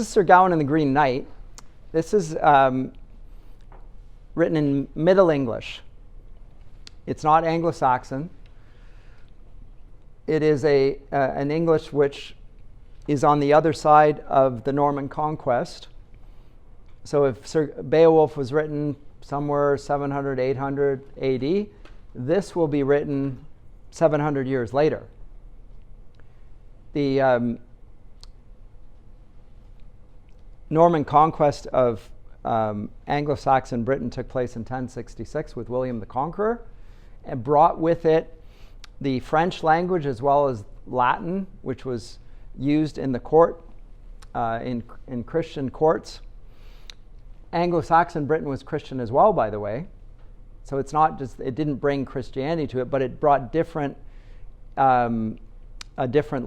is Sir Gawain and the Green Knight. This is written in Middle English. It's not Anglo-Saxon. It is an English which is on the other side of the Norman conquest. So if Sir Beowulf was written somewhere 700, 800 AD, this will be written 700 years later. The Norman conquest of Anglo-Saxon Britain took place in 1066 with William the Conqueror, and brought with it the French language as well as Latin, which was used in the court, in Christian courts. Anglo-Saxon Britain was Christian as well, by the way. So it's not just, it didn't bring Christianity to it, but it brought a different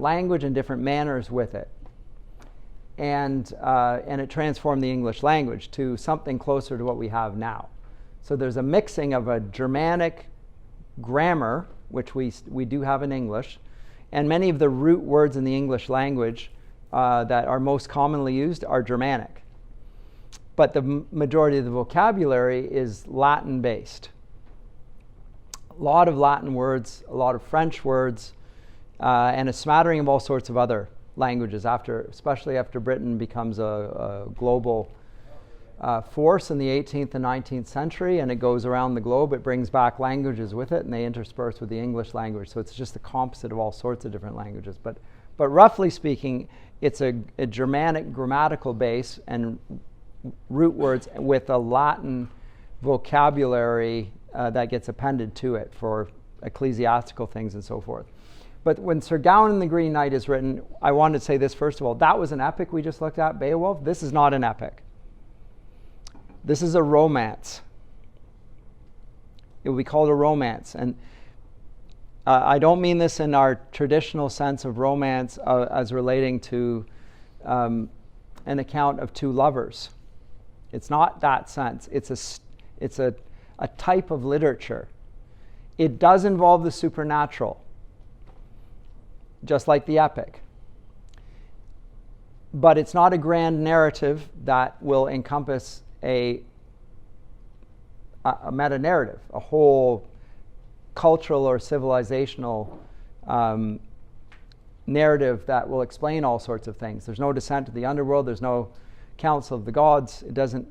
language and different manners with it. And it transformed the English language to something closer to what we have now. So there's a mixing of a Germanic grammar, which we do have in English, and many of the root words in the English language that are most commonly used are Germanic. But the majority of the vocabulary is Latin-based. A lot of Latin words, a lot of French words, and a smattering of all sorts of other languages, especially after Britain becomes a global force in the 18th and 19th century, and it goes around the globe. It brings back languages with it, and they intersperse with the English language. So it's just a composite of all sorts of different languages. But roughly speaking, it's a Germanic grammatical base and root words with a Latin vocabulary that gets appended to it for ecclesiastical things and so forth. But when Sir Gawain and the Green Knight is written, I wanted to say this first of all. That was an epic we just looked at, Beowulf. This is not an epic. This is a romance. It will be called a romance. And I don't mean this in our traditional sense of romance as relating to an account of two lovers. It's not that sense. It's a type of literature. It does involve the supernatural, just like the epic. But it's not a grand narrative that will encompass a meta-narrative, a whole cultural or civilizational narrative that will explain all sorts of things. There's no descent to the underworld. There's no council of the gods. It doesn't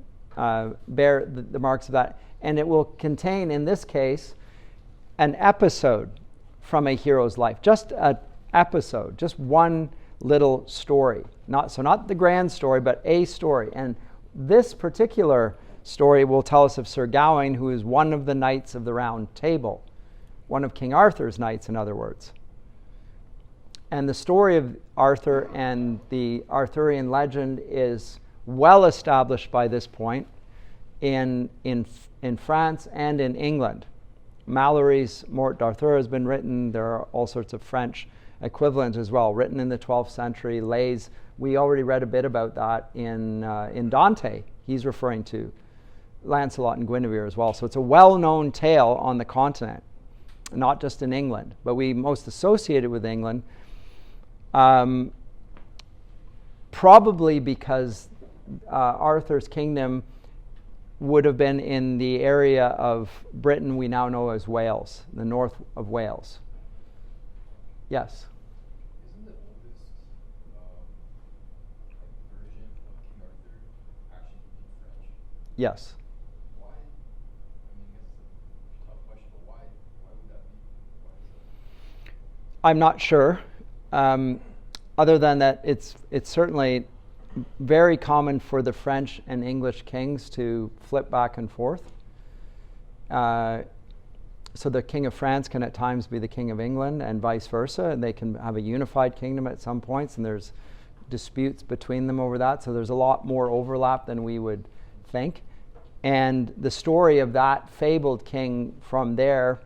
bear the marks of that. And it will contain, in this case, an episode from a hero's life. Just an episode, just one little story. Not the grand story, but a story. And this particular story will tell us of Sir Gawain, who is one of the knights of the Round Table, one of King Arthur's knights, in other words. And the story of Arthur and the Arthurian legend is well established by this point in France and in England. Malory's Morte d'Arthur has been written. There are all sorts of French equivalents as well, written in the 12th century. Lays, we already read a bit about that in Dante. He's referring to Lancelot and Guinevere as well. So it's a well-known tale on the continent, not just in England, but we most associate it with England, probably because Arthur's kingdom would have been in the area of Britain we now know as Wales, the north of Wales. Yes? Isn't the oldest version of King Arthur actually in French? Yes. Why? I mean, it's a tough question, but why would that be? Why is that? I'm not sure. Other than that, it's certainly very common for the French and English kings to flip back and forth. So the King of France can at times be the King of England and vice versa, and they can have a unified kingdom at some points, and there's disputes between them over that. So there's a lot more overlap than we would think. And the story of that fabled king from there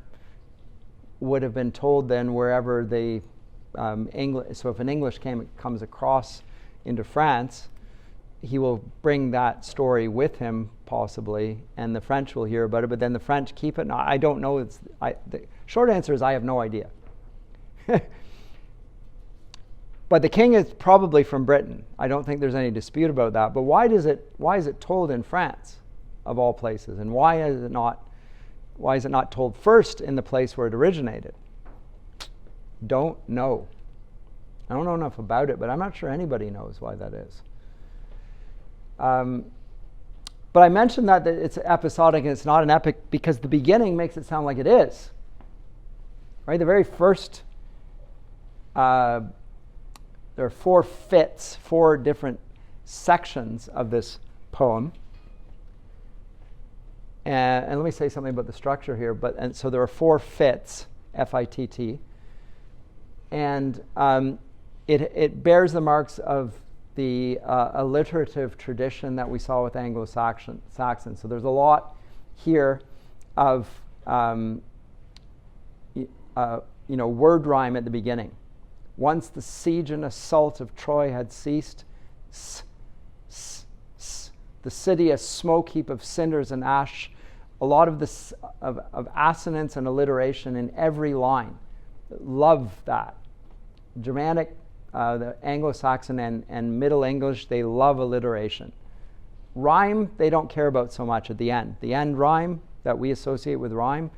would have been told then wherever the so if an English king comes across into France, he will bring that story with him possibly, and the French will hear about it, but then the French keep it. I don't know. The short answer is I have no idea. But the king is probably from Britain. I don't think there's any dispute about that. But why is it told in France, of all places? And why is it not told first in the place where it originated? Don't know. I don't know enough about it, but I'm not sure anybody knows why that is. But I mentioned that it's episodic and it's not an epic because the beginning makes it sound like it is. Right? The very first, there are 4 fits, 4 different sections of this poem. And let me say something about the structure here. So there are 4 fits, F-I-T-T. And it bears the marks of the alliterative tradition that we saw with Anglo-Saxons. So there's a lot here of word rhyme at the beginning. Once the siege and assault of Troy had ceased, the city a smoke heap of cinders and ash. A lot of this of assonance and alliteration in every line. Love that. Germanic, the Anglo-Saxon and Middle English, they love alliteration. Rhyme, they don't care about so much at the end. The end rhyme that we associate with rhyme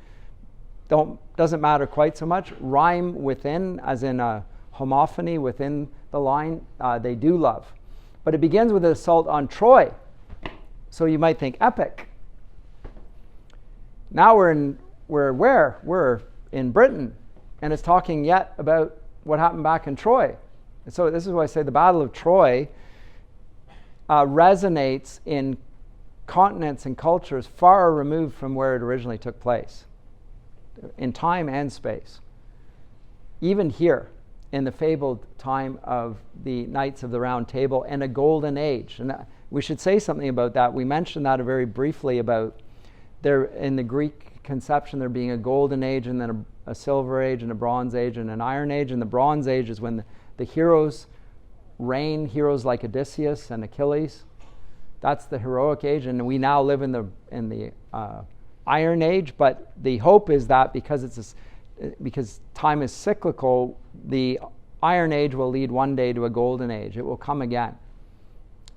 doesn't matter quite so much. Rhyme within, as in a homophony within the line, they do love. But it begins with an assault on Troy. So you might think epic. Now we're in Britain, and it's talking yet about what happened back in Troy. And so this is why I say the Battle of Troy resonates in continents and cultures far removed from where it originally took place, in time and space. Even here, in the fabled time of the Knights of the Round Table and a golden age. And we should say something about that. We mentioned that very briefly about there in the Greek conception there being a golden age and then a silver age and a bronze age and an iron age. And the bronze age is when the heroes reign, heroes like Odysseus and Achilles. That's the heroic age, and we now live in the iron age. But the hope is that because time is cyclical, the iron age will lead one day to a golden age. It will come again.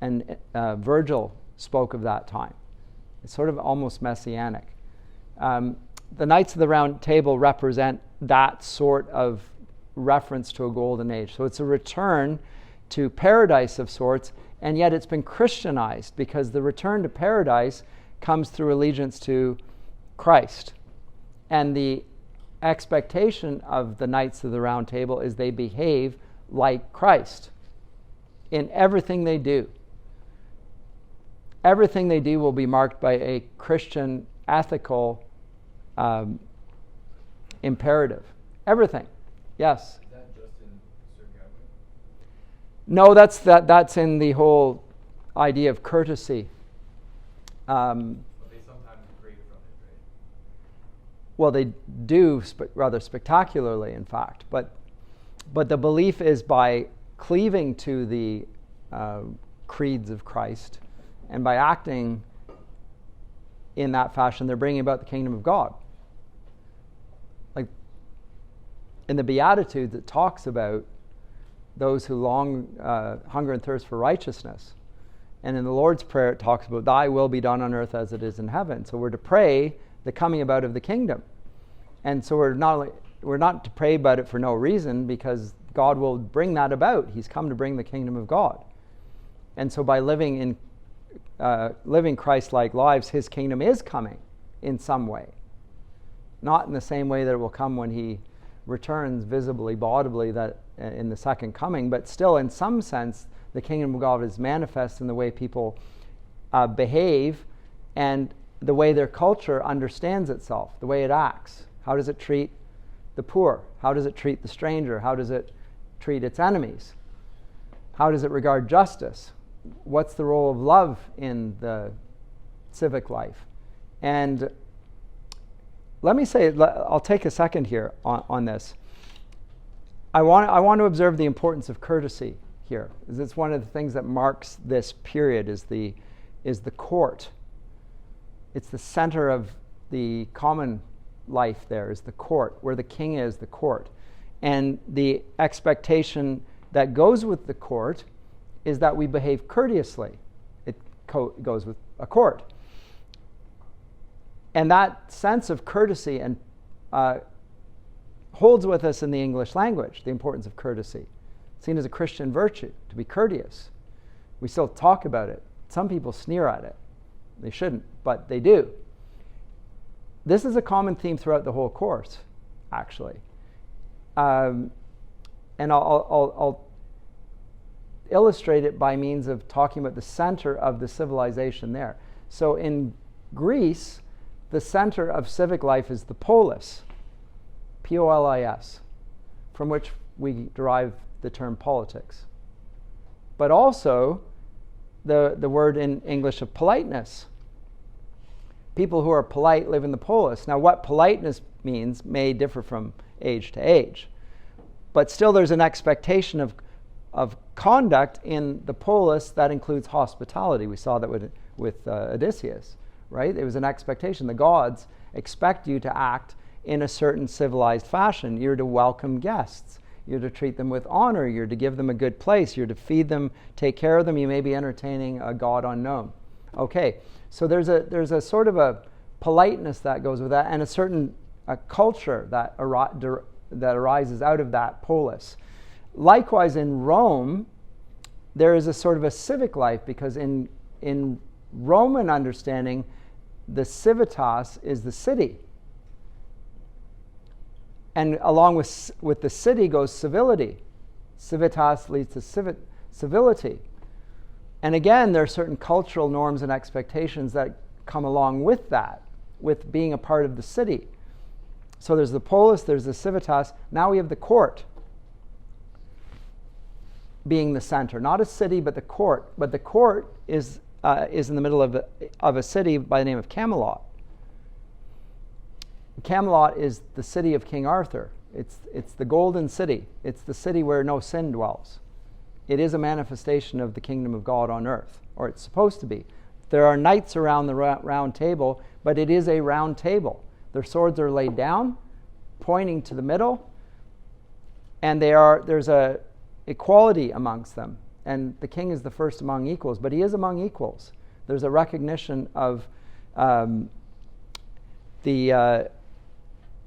And Virgil spoke of that time. It's sort of almost messianic. The Knights of the Round Table represent that sort of reference to a golden age. So it's a return to paradise of sorts, and yet it's been Christianized because the return to paradise comes through allegiance to Christ. And the expectation of the Knights of the Round Table is they behave like Christ in everything they do. Everything they do will be marked by a Christian ethical imperative. Everything. Yes? Is that just in Sir Gawain? No, that's in the whole idea of courtesy. But they sometimes degrade from it, right? Well, they do rather spectacularly, in fact. But the belief is by cleaving to the creeds of Christ and by acting in that fashion, they're bringing about the kingdom of God. Like in the Beatitudes, it talks about those who hunger and thirst for righteousness. And in the Lord's Prayer, it talks about thy will be done on earth as it is in heaven. So we're to pray the coming about of the kingdom. And so we're not to pray about it for no reason, because God will bring that about. He's come to bring the kingdom of God. And so by living Christ-like lives, his kingdom is coming in some way. Not in the same way that it will come when he returns visibly, audibly, that in the second coming, but still in some sense, the kingdom of God is manifest in the way people behave and the way their culture understands itself, the way it acts. How does it treat the poor? How does it treat the stranger? How does it treat its enemies? How does it regard justice? What's the role of love in the civic life? And let me say, I'll take a second here on this. I want to observe the importance of courtesy here. It's one of the things that marks this period is the court. It's the center of the common life there is the court. Where the king is, the court. And the expectation that goes with the court is that we behave courteously. It goes with a court. And that sense of courtesy and holds with us in the English language, the importance of courtesy. Seen as a Christian virtue, to be courteous. We still talk about it. Some people sneer at it. They shouldn't, but they do. This is a common theme throughout the whole course, actually. And I'll illustrate it by means of talking about the center of the civilization there. So in Greece, the center of civic life is the polis, P-O-L-I-S, from which we derive the term politics. But also the word in English of politeness. People who are polite live in the polis. Now, what politeness means may differ from age to age. But still there's an expectation of conduct in the polis that includes hospitality. We saw that with Odysseus, right? There was an expectation. The gods expect you to act in a certain civilized fashion. You're to welcome guests. You're to treat them with honor. You're to give them a good place. You're to feed them, take care of them. You may be entertaining a god unknown. Okay, so there's a sort of a politeness that goes with that, and a certain culture that arises out of that polis. Likewise, in Rome, there is a sort of a civic life, because in Roman understanding, the civitas is the city. And along with the city goes civility. Civitas leads to civility. And again, there are certain cultural norms and expectations that come along with that, with being a part of the city. So there's the polis, there's the civitas. Now we have the court being the center. Not a city, but the court. But the court is in the middle of a city by the name of Camelot. Camelot is the city of King Arthur. It's the golden city. It's the city where no sin dwells. It is a manifestation of the kingdom of God on earth, or it's supposed to be. There are knights around the round table, but it is a round table. Their swords are laid down, pointing to the middle, and there's a equality amongst them. And the king is the first among equals, but he is among equals. There's a recognition of the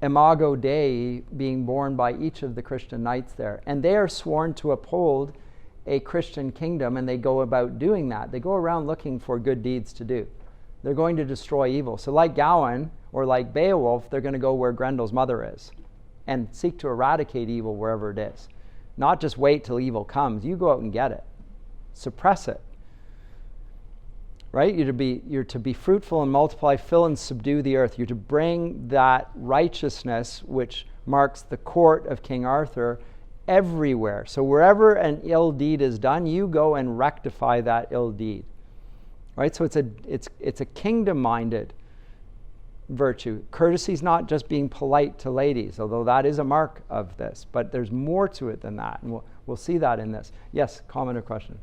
imago Dei being borne by each of the Christian knights there. And they are sworn to uphold a Christian kingdom, and they go about doing that. They go around looking for good deeds to do. They're going to destroy evil. So like Gawain or like Beowulf, they're going to go where Grendel's mother is and seek to eradicate evil wherever it is. Not just wait till evil comes. You go out and get it. Suppress it. Right? You're to be fruitful and multiply, fill and subdue the earth. You're to bring that righteousness which marks the court of King Arthur everywhere. So wherever an ill deed is done, you go and rectify that ill deed. Right? So it's a kingdom-minded virtue. Courtesy is not just being polite to ladies, although that is a mark of this, but there's more to it than that, and we'll see that in this. Yes, comment or question?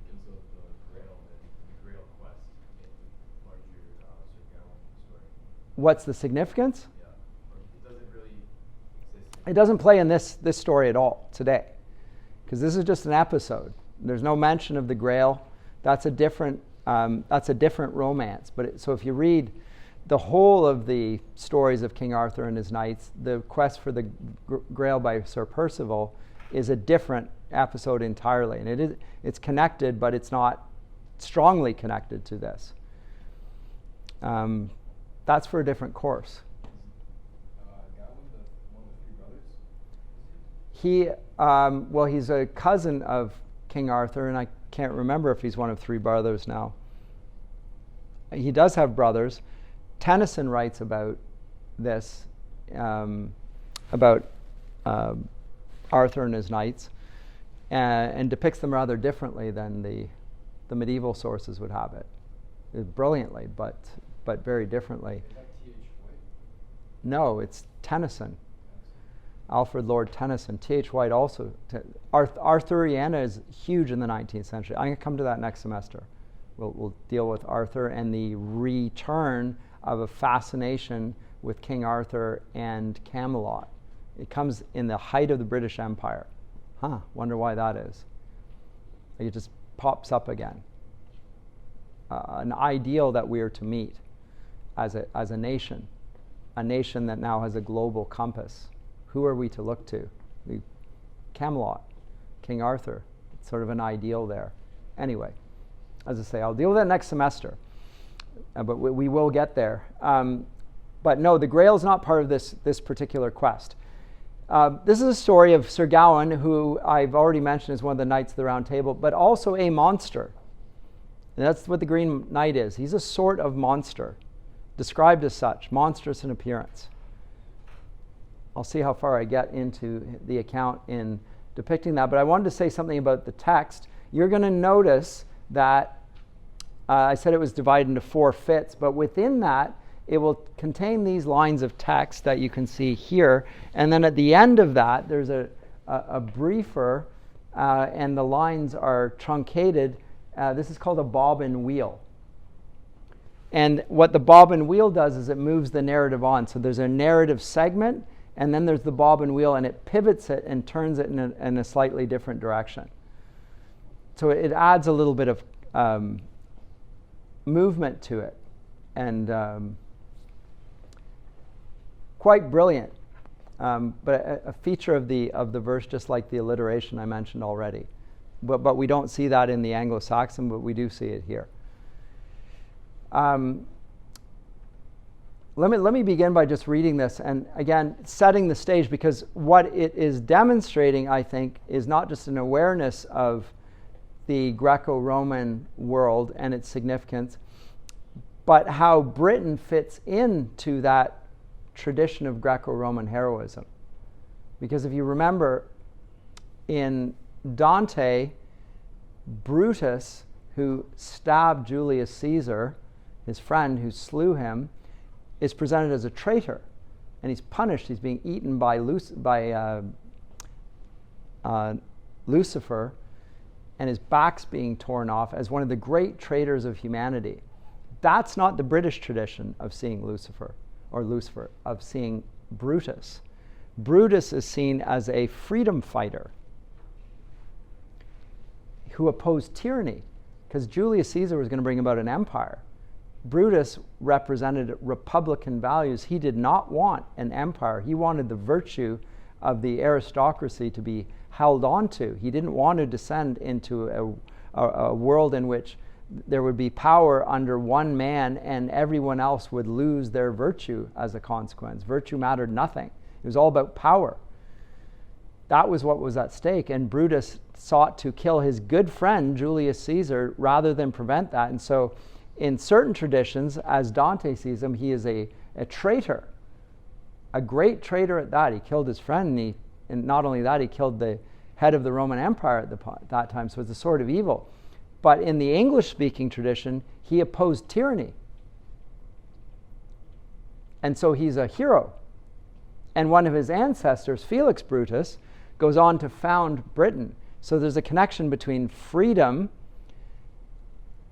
What's the significance? Yeah. It doesn't really exist. It doesn't play in this story at all today, because this is just an episode. There's no mention of the Grail. That's a different romance. But so if you read the whole of the stories of King Arthur and his knights, the quest for the Grail by Sir Percival is a different episode entirely, and it's connected, but it's not strongly connected to this. That's for a different course. Gawain, the one with 3 brothers? He's a cousin of King Arthur, and I can't remember if he's one of 3 brothers now. He does have brothers. Tennyson writes about this, about Arthur and his knights, and depicts them rather differently than the medieval sources would have it. Brilliantly, but very differently. Is that T.H. White? No, it's Tennyson. Alfred Lord Tennyson. T.H. White also. Arthuriana is huge in the 19th century. I'm going to come to that next semester. We'll deal with Arthur and the return of a fascination with King Arthur and Camelot. It comes in the height of the British Empire. Wonder why that is. Like it just pops up again. An ideal that we are to meet as a nation that now has a global compass. Who are we to look to? Camelot, King Arthur, it's sort of an ideal there. Anyway, as I say, I'll deal with that next semester, but we will get there. But no, the Grail is not part of this particular quest. This is a story of Sir Gawain, who I've already mentioned is one of the Knights of the Round Table, but also a monster. And that's what the Green Knight is. He's a sort of monster, described as such, monstrous in appearance. I'll see how far I get into the account in depicting that, but I wanted to say something about the text. You're going to notice that I said it was divided into 4 fits, but within that, it will contain these lines of text that you can see here, and then at the end of that, there's a briefer, and the lines are truncated. This is called a bobbin wheel. And what the bobbin wheel does is it moves the narrative on. So there's a narrative segment, and then there's the bobbin wheel, and it pivots it and turns it in a slightly different direction. So it adds a little bit of movement to it, and quite brilliant. But a feature of the verse, just like the alliteration I mentioned already. But we don't see that in the Anglo-Saxon, but we do see it here. Let me begin by just reading this, and again, setting the stage, because what it is demonstrating, I think, is not just an awareness of the Greco-Roman world and its significance, but how Britain fits into that tradition of Greco-Roman heroism. Because if you remember, in Dante, Brutus, who stabbed Julius Caesar, his friend who slew him, is presented as a traitor, and he's punished. He's being eaten by Lucifer, and his back's being torn off as one of the great traitors of humanity. That's not the British tradition of seeing Lucifer, of seeing Brutus. Brutus is seen as a freedom fighter who opposed tyranny, because Julius Caesar was going to bring about an empire. Brutus represented republican values. He did not want an empire. He wanted the virtue of the aristocracy to be held on to. He didn't want to descend into a world in which there would be power under one man and everyone else would lose their virtue as a consequence. Virtue mattered nothing. It was all about power. That was what was at stake, and Brutus sought to kill his good friend Julius Caesar rather than prevent that. And so in certain traditions, as Dante sees him, he is a traitor, a great traitor at that. He killed his friend, and not only that, he killed the head of the Roman Empire at that time, so it's a sort of evil. But in the English-speaking tradition, he opposed tyranny. And so he's a hero. And one of his ancestors, Felix Brutus, goes on to found Britain. So there's a connection between freedom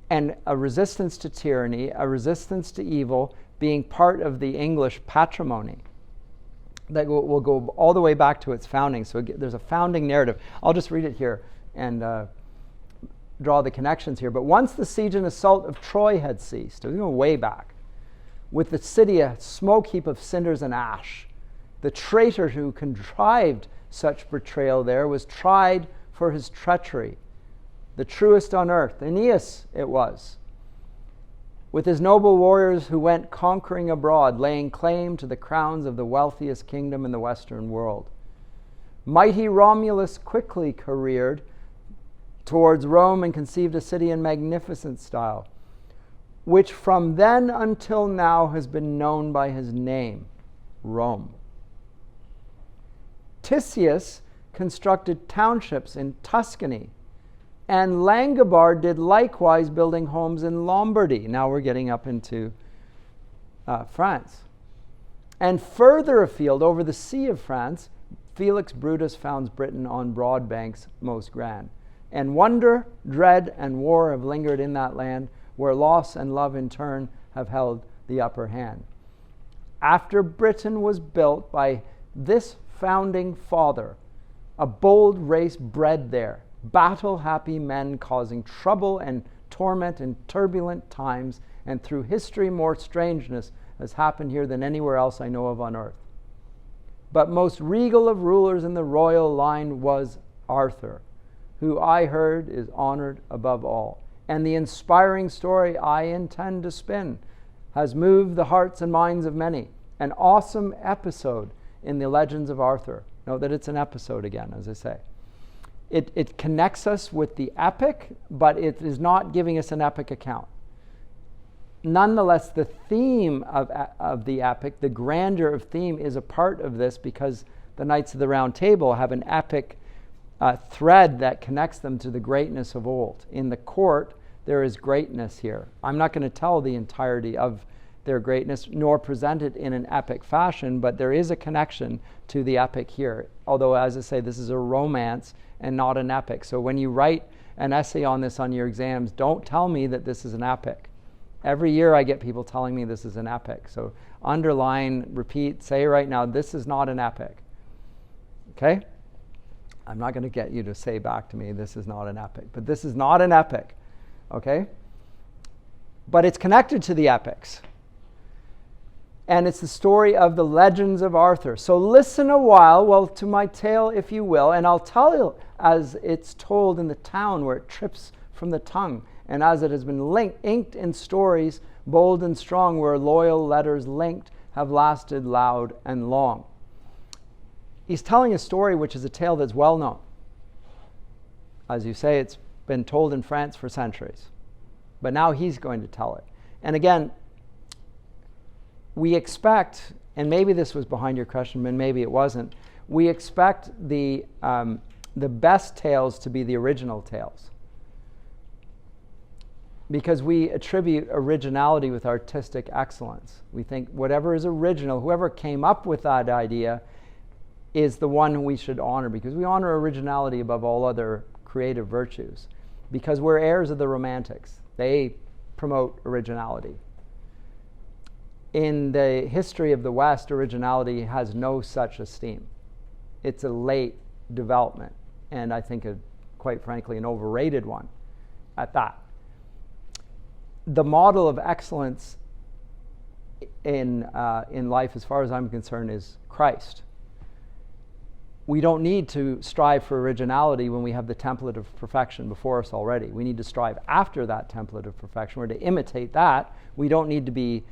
and a resistance to tyranny, a resistance to evil, being part of the English patrimony that will go all the way back to its founding. So there's a founding narrative. I'll just read it here and draw the connections here. But once the siege and assault of Troy had ceased, we go way back, with the city a smoke heap of cinders and ash, the traitor who contrived such betrayal there was tried for his treachery. The truest on earth, Aeneas it was, with his noble warriors who went conquering abroad, laying claim to the crowns of the wealthiest kingdom in the Western world. Mighty Romulus quickly careered towards Rome and conceived a city in magnificent style, which from then until now has been known by his name, Rome. Titius constructed townships in Tuscany, and Langobard did likewise, building homes in Lombardy. Now we're getting up into France. And further afield, over the sea of France, Felix Brutus founds Britain on broad banks most grand. And wonder, dread, and war have lingered in that land, where loss and love in turn have held the upper hand. After Britain was built by this founding father, a bold race bred there, battle-happy men causing trouble and torment in turbulent times, and through history more strangeness has happened here than anywhere else I know of on earth. But most regal of rulers in the royal line was Arthur, who I heard is honored above all. And the inspiring story I intend to spin has moved the hearts and minds of many. An awesome episode in the legends of Arthur. Note that it's an episode again, as I say. It connects us with the epic, but it is not giving us an epic account. Nonetheless, the theme of the epic, the grandeur of theme, is a part of this because the Knights of the Round Table have an epic thread that connects them to the greatness of old. In the court, there is greatness here. I'm not going to tell the entirety of their greatness, nor present it in an epic fashion, but there is a connection to the epic here. Although, as I say, this is a romance and not an epic. So when you write an essay on this on your exams, don't tell me that this is an epic. Every year I get people telling me this is an epic. So underline, repeat, say right now, this is not an epic. Okay? I'm not going to get you to say back to me, this is not an epic. But this is not an epic. Okay? But it's connected to the epics. And it's the story of the legends of Arthur. So listen a while, to my tale, if you will, and I'll tell you as it's told in the town where it trips from the tongue, and as it has been inked in stories, bold and strong, where loyal letters linked have lasted loud and long. He's telling a story which is a tale that's well known. As you say, it's been told in France for centuries. But now he's going to tell it. And again, we expect, and maybe this was behind your question, and maybe it wasn't, we expect the best tales to be the original tales. Because we attribute originality with artistic excellence. We think whatever is original, whoever came up with that idea is the one we should honor, because we honor originality above all other creative virtues. Because we're heirs of the Romantics. They promote originality. In the history of the West, originality has no such esteem. It's a late development, and I think, quite frankly, an overrated one at that. The model of excellence in life, as far as I'm concerned, is Christ. We don't need to strive for originality when we have the template of perfection before us already. We need to strive after that template of perfection. We're to imitate that. We don't need to be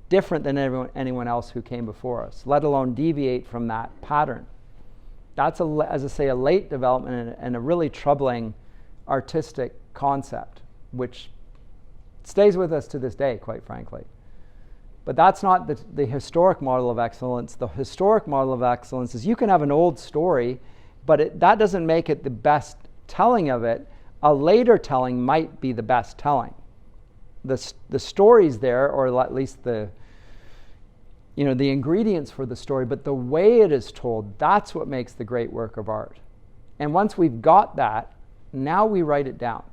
different than anyone else who came before us, let alone deviate from that pattern. That's, as I say, a late development and a really troubling artistic concept, which stays with us to this day, quite frankly. But that's not the historic model of excellence. The historic model of excellence is you can have an old story, but that doesn't make it the best telling of it. A later telling might be the best telling. The story's there, or at least the ingredients for the story, but the way it is told, that's what makes the great work of art. And once we've got that, now we write it down.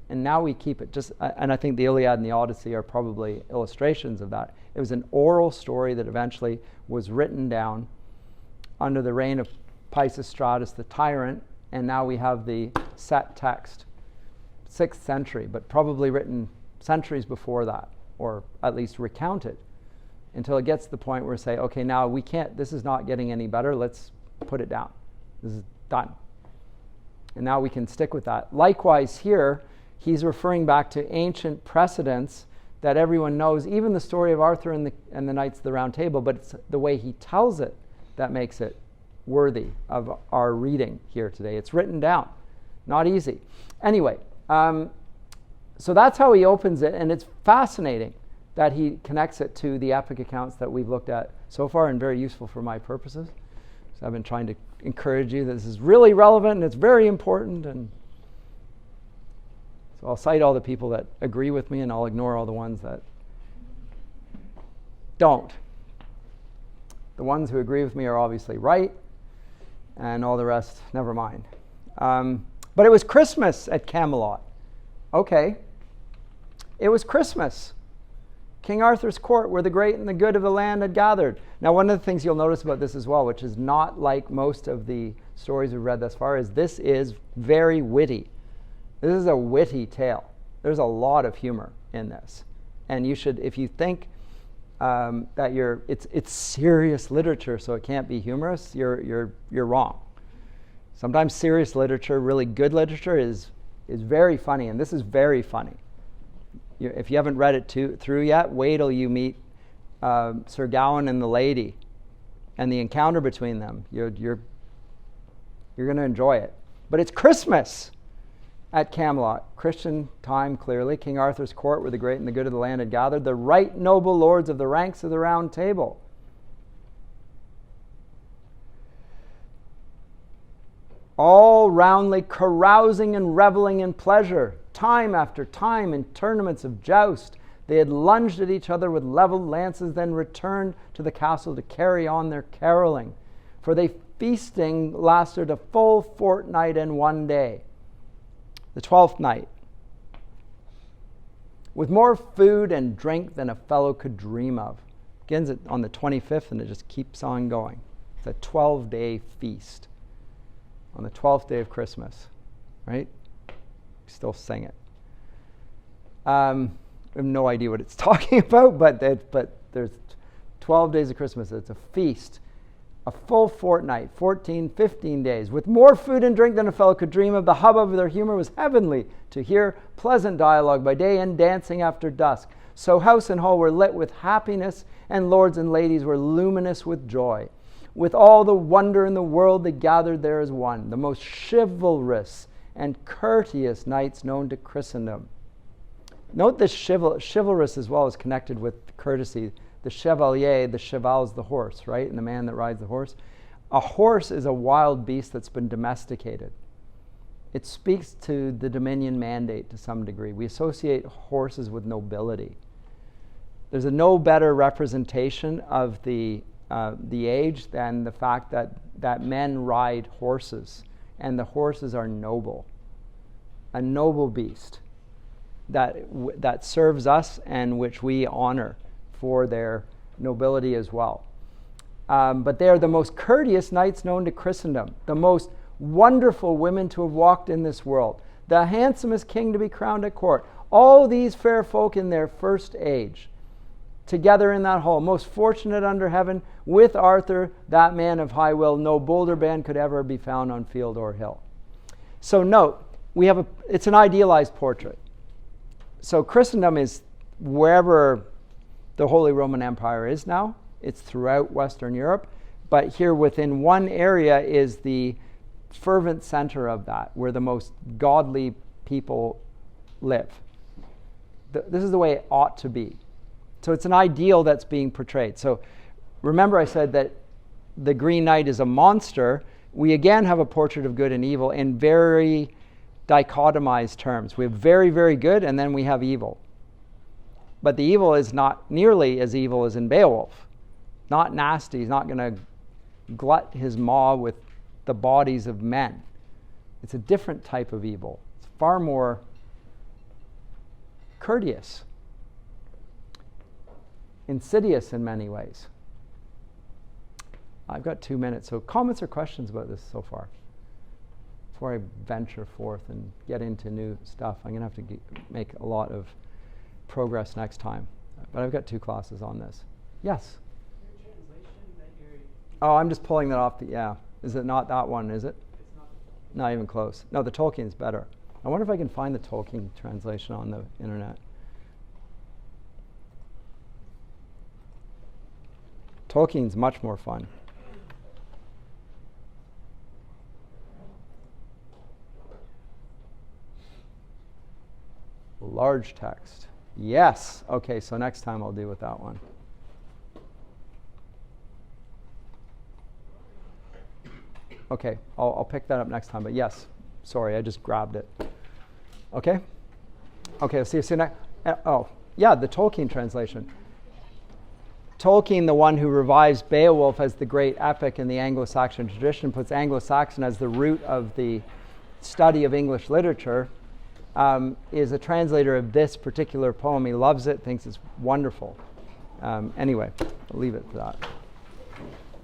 And now we keep it. And I think the Iliad and the Odyssey are probably illustrations of that. It was an oral story that eventually was written down under the reign of Pisistratus the tyrant, and now we have the set text. 6th century, but probably written centuries before that, or at least recounted, until it gets to the point where we say, okay, now we can't, this is not getting any better, let's put it down. This is done. And now we can stick with that. Likewise here, he's referring back to ancient precedents that everyone knows, even the story of Arthur and the Knights of the Round Table, but it's the way he tells it that makes it worthy of our reading here today. It's written down. Not easy. Anyway, so that's how he opens it, and it's fascinating that he connects it to the epic accounts that we've looked at so far, and very useful for my purposes. So I've been trying to encourage you that this is really relevant and it's very important, and so I'll cite all the people that agree with me, and I'll ignore all the ones that don't. The ones who agree with me are obviously right, and all the rest, never mind. But it was Christmas at Camelot. Okay. It was Christmas. King Arthur's court, where the great and the good of the land had gathered. Now, one of the things you'll notice about this as well, which is not like most of the stories we've read thus far, is this is very witty. This is a witty tale. There's a lot of humor in this. And you should, if you think that it's serious literature, so it can't be humorous, you're wrong. Sometimes serious literature, really good literature, is very funny, and this is very funny. If you haven't read it through yet, wait till you meet Sir Gawain and the lady, and the encounter between them. You're going to enjoy it. But it's Christmas at Camelot. Christian time, clearly. King Arthur's court, where the great and the good of the land had gathered, the right noble lords of the ranks of the Round Table. All roundly carousing and reveling in pleasure. Time after time, in tournaments of joust, they had lunged at each other with levelled lances, then returned to the castle to carry on their caroling. For they feasting lasted a full fortnight and one day. The 12th night. With more food and drink than a fellow could dream of. Begins on the 25th and it just keeps on going. It's a 12-day feast. On the 12th day of Christmas, right? Still sing it. I have no idea what it's talking about, but there's 12 days of Christmas. It's a feast, a full fortnight, 14, 15 days, with more food and drink than a fellow could dream of. The hubbub of their humor was heavenly to hear, pleasant dialogue by day and dancing after dusk. So house and hall were lit with happiness, and lords and ladies were luminous with joy. With all the wonder in the world, they gathered there as one, the most chivalrous and courteous knights known to Christendom. Note this chivalrous as well is connected with courtesy. The chevalier, the cheval is the horse, right? And the man that rides the horse. A horse is a wild beast that's been domesticated. It speaks to the dominion mandate to some degree. We associate horses with nobility. There's a no better representation of the age than the fact that men ride horses, and the horses are noble. A noble beast that serves us and which we honor for their nobility as well. But they are the most courteous knights known to Christendom, the most wonderful women to have walked in this world, the handsomest king to be crowned at court. All these fair folk in their first age, together in that hall, most fortunate under heaven, with Arthur, that man of high will, no bolder band could ever be found on field or hill. So note, it's an idealized portrait. So Christendom is wherever the Holy Roman Empire is now. It's throughout Western Europe. But here within one area is the fervent center of that, where the most godly people live. This is the way it ought to be. So it's an ideal that's being portrayed. So remember I said that the Green Knight is a monster. We again have a portrait of good and evil in very dichotomized terms. We have very, very good, and then we have evil. But the evil is not nearly as evil as in Beowulf. Not nasty. He's not going to glut his maw with the bodies of men. It's a different type of evil. It's far more courteous. Insidious in many ways. I've got 2 minutes, so comments or questions about this so far? Before I venture forth and get into new stuff, I'm going to have to make a lot of progress next time. But I've got 2 classes on this. Yes? Your translation that you're... Oh, I'm just pulling that off. Yeah. Is it not that one, is it? It's not. Not even close. No, the Tolkien's better. I wonder if I can find the Tolkien translation on the internet. Tolkien's much more fun. Large text. Yes. Okay, so next time I'll deal with that one. Okay, I'll pick that up next time. But yes, sorry, I just grabbed it. Okay? Okay, I'll see you soon. Oh, yeah, the Tolkien translation. Tolkien, the one who revives Beowulf as the great epic in the Anglo-Saxon tradition, puts Anglo-Saxon as the root of the study of English literature. is a translator of this particular poem. He loves it, thinks it's wonderful. Anyway, I'll leave it to that.